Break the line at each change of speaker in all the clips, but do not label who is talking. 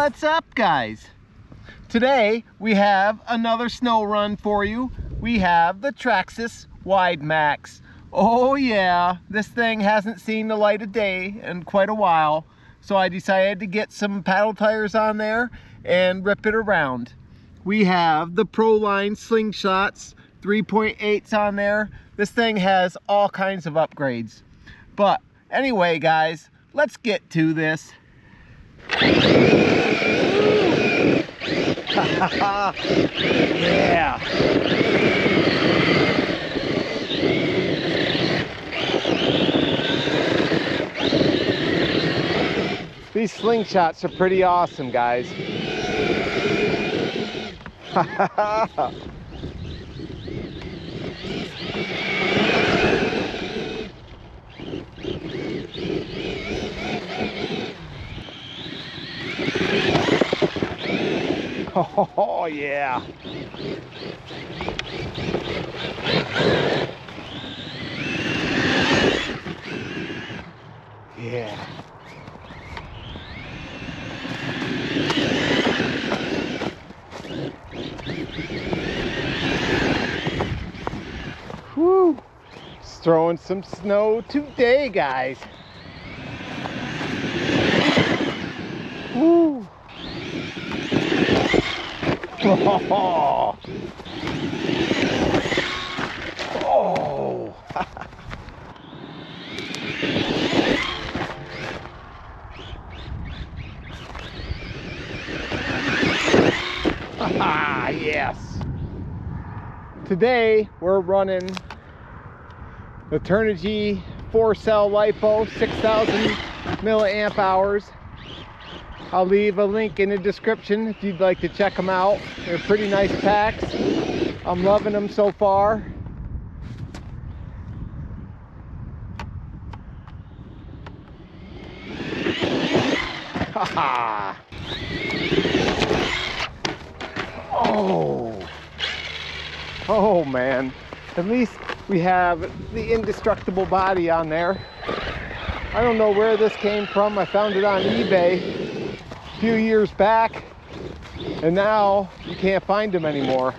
What's up, guys? Today we have another snow run for you. We have the Traxxas Wide Max. Oh yeah, this thing hasn't seen the light of day in quite a while, so I decided to get some paddle tires on there and rip it around. We have the Proline slingshots, 3.8s on there. This thing has all kinds of upgrades. But anyway, guys, let's get to this. Yeah. These slingshots are pretty awesome, guys. Oh yeah. Yeah. Whew. Just throwing some snow today, guys. Woo. Oh. Oh. Ah, yes. Today we're running the Turnigy 4-cell LiPo, 6,000 milliamp hours. I'll leave a link in the description if you'd like to check them out. They're pretty nice packs. I'm loving them so far. Haha. Oh. Oh man. At least we have the indestructible body on there. I don't know where this came from. I found it on eBay a few years back, and now you can't find them anymore.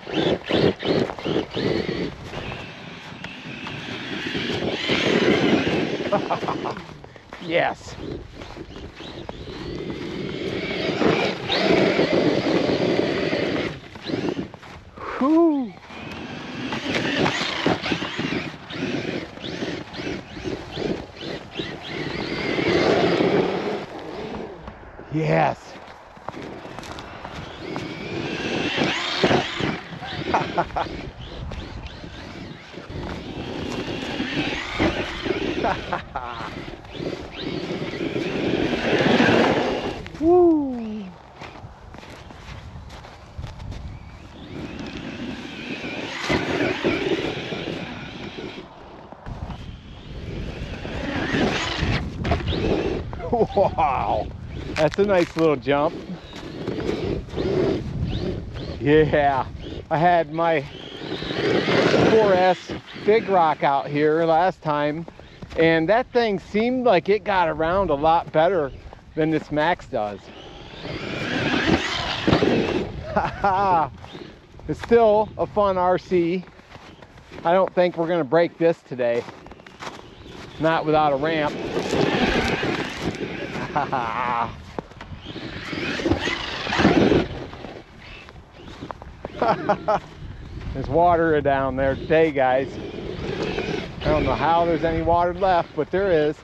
Yes. Whew. Yes. Woo. Wow, that's a nice little jump. Yeah, I had my 4S Big Rock out here last time, and that thing seemed like it got around a lot better than this Max does. It's still a fun RC. I don't think we're gonna break this today. Not without a ramp. There's water down there today, guys. I don't know how there's any water left, but there is.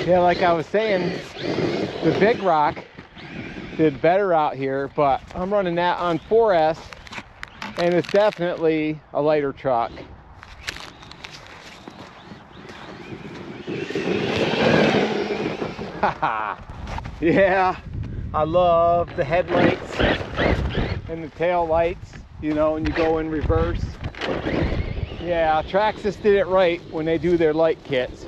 Yeah, like I was saying, the Big Rock did better out here, but I'm running that on 4S, and it's definitely a lighter truck. Yeah, I love the headlights and the tail lights, you know, when you go in reverse. Yeah, Traxxas did it right when they do their light kits.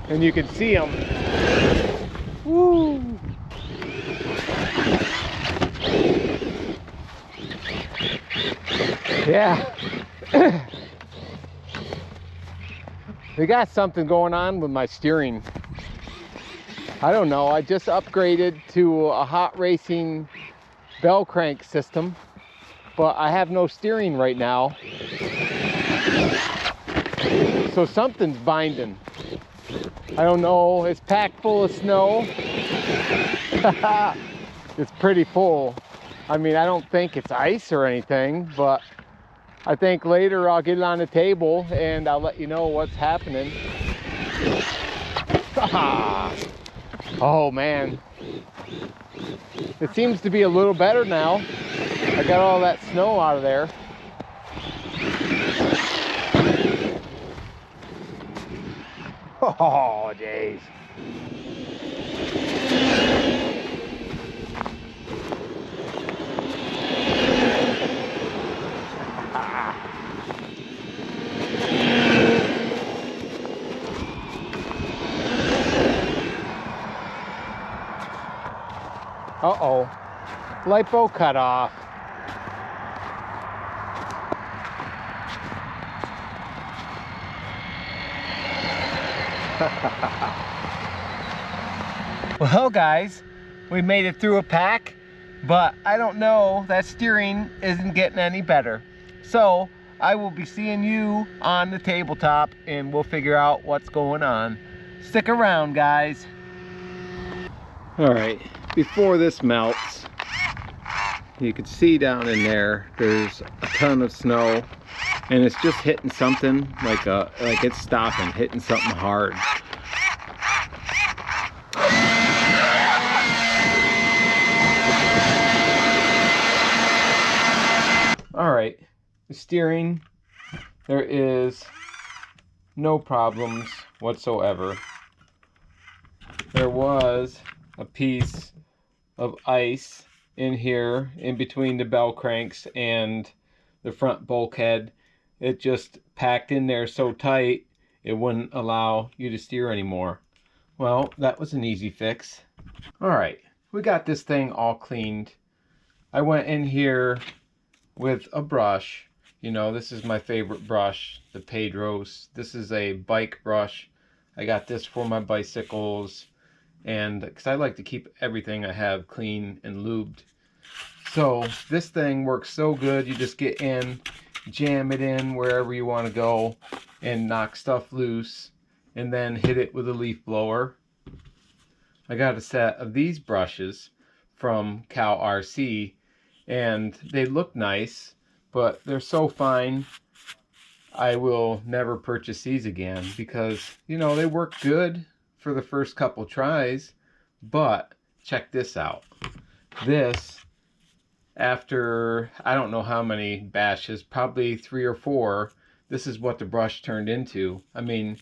And you can see them Woo! Yeah. We got something going on with my steering. I don't know, I just upgraded to a Hotracing bell crank system, but I have no steering right now. So something's binding. I don't know, it's packed full of snow. It's pretty full. I mean, I don't think it's ice or anything, but I think later I'll get it on the table and I'll let you know what's happening. Oh man, it seems to be a little better now. I got all that snow out of there. Oh jeez. Uh-oh, lipo cut off. Well guys, we made it through a pack, but I don't know, that steering isn't getting any better. So I will be seeing you on the tabletop and we'll figure out what's going on. Stick around guys. All right, before this melts, you can see down in there, there's a ton of snow and it's just hitting something like it's stopping, hitting something hard. All right, the steering, there is no problems whatsoever. There was a piece of ice in here in between the bell cranks and the front bulkhead. It just packed in there so tight it wouldn't allow you to steer anymore. Well, that was an easy fix. All right, we got this thing all cleaned. I went in here with a brush. You know, this is my favorite brush, the Pedros. This is a bike brush. I got this for my bicycles, and because I like to keep everything I have clean and lubed. So this thing works so good. You just get in, jam it in wherever you want to go and knock stuff loose, and then hit it with a leaf blower. I got a set of these brushes from Cal RC, and they look nice, but they're so fine I will never purchase these again, because you know, they work good for the first couple tries. But check this out. This, after I don't know how many bashes, probably 3 or 4, this is what the brush turned into. I mean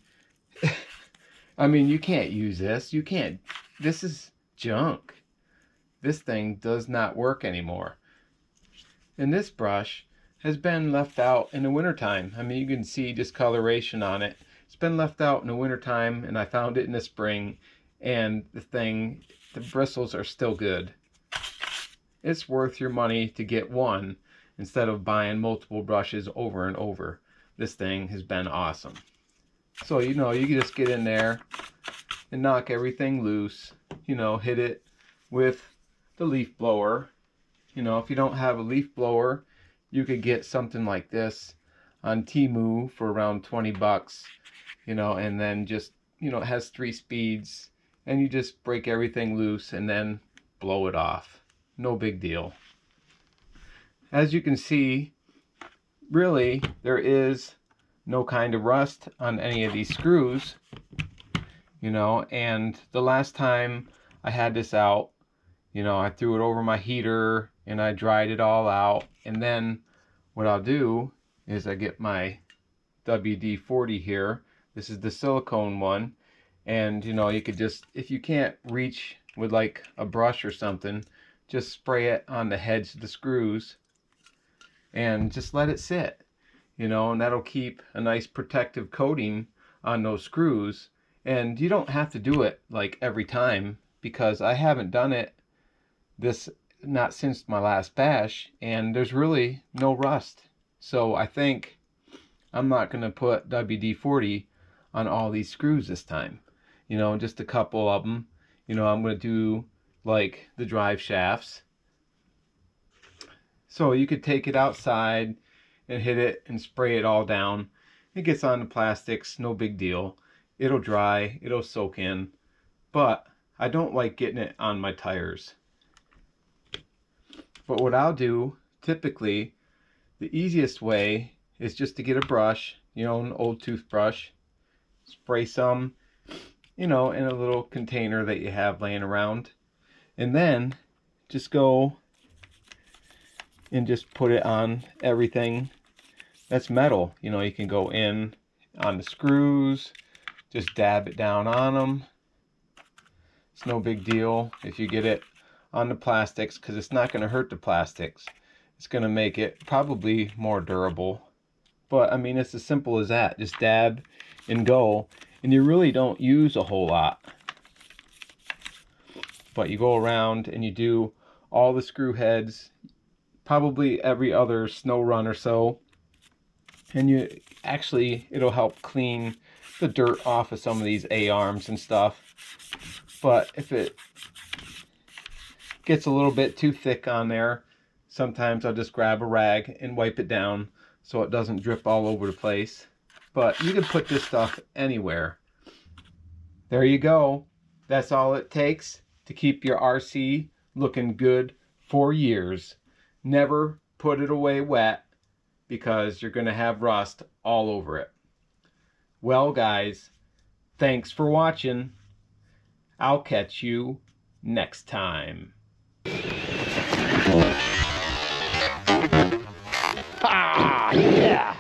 you can't use this. You can't. This is junk. This thing does not work anymore. And this brush has been left out in the wintertime. I mean, you can see discoloration on it. It's been left out in the wintertime, and I found it in the spring, and the bristles are still good. It's worth your money to get one instead of buying multiple brushes over and over. This thing has been awesome. So, you know, you can just get in there and knock everything loose. You know, hit it with the leaf blower. You know, if you don't have a leaf blower, you could get something like this on Temu for around 20 bucks. You know, and then just, you know, it has 3 speeds, and you just break everything loose and then blow it off. No big deal. As you can see, really, there is no kind of rust on any of these screws. You know, and the last time I had this out, you know, I threw it over my heater and I dried it all out. And then what I'll do is I get my WD-40 here. This is the silicone one. And, you know, you could just, if you can't reach with like a brush or something, just spray it on the heads of the screws and just let it sit. You know, and that'll keep a nice protective coating on those screws. And you don't have to do it like every time. because I haven't done it not since my last bash, and there's really no rust. So I think I'm not going to put WD-40 on all these screws this time. You know, just a couple of them. You know, I'm going to do like the drive shafts. So you could take it outside and hit it and spray it all down. It gets on the plastics, no big deal. It'll dry, it'll soak in. But I don't like getting it on my tires. But what I'll do, typically, the easiest way is just to get a brush, you know, an old toothbrush, spray some, you know, in a little container that you have laying around, and then just go and just put it on everything that's metal. You know, you can go in on the screws, just dab it down on them. It's no big deal if you get it on the plastics, because it's not going to hurt the plastics. It's going to make it probably more durable. But I mean, it's as simple as that. Just dab and go, and you really don't use a whole lot. But you go around and you do all the screw heads, probably every other snow run or so, and it'll help clean the dirt off of some of these A-arms and stuff. But if it gets a little bit too thick on there, sometimes I'll just grab a rag and wipe it down so it doesn't drip all over the place. But you can put this stuff anywhere. There you go. That's all it takes to keep your RC looking good for years. Never put it away wet, because you're going to have rust all over it. Well, guys, thanks for watching. I'll catch you next time. Ah, yeah!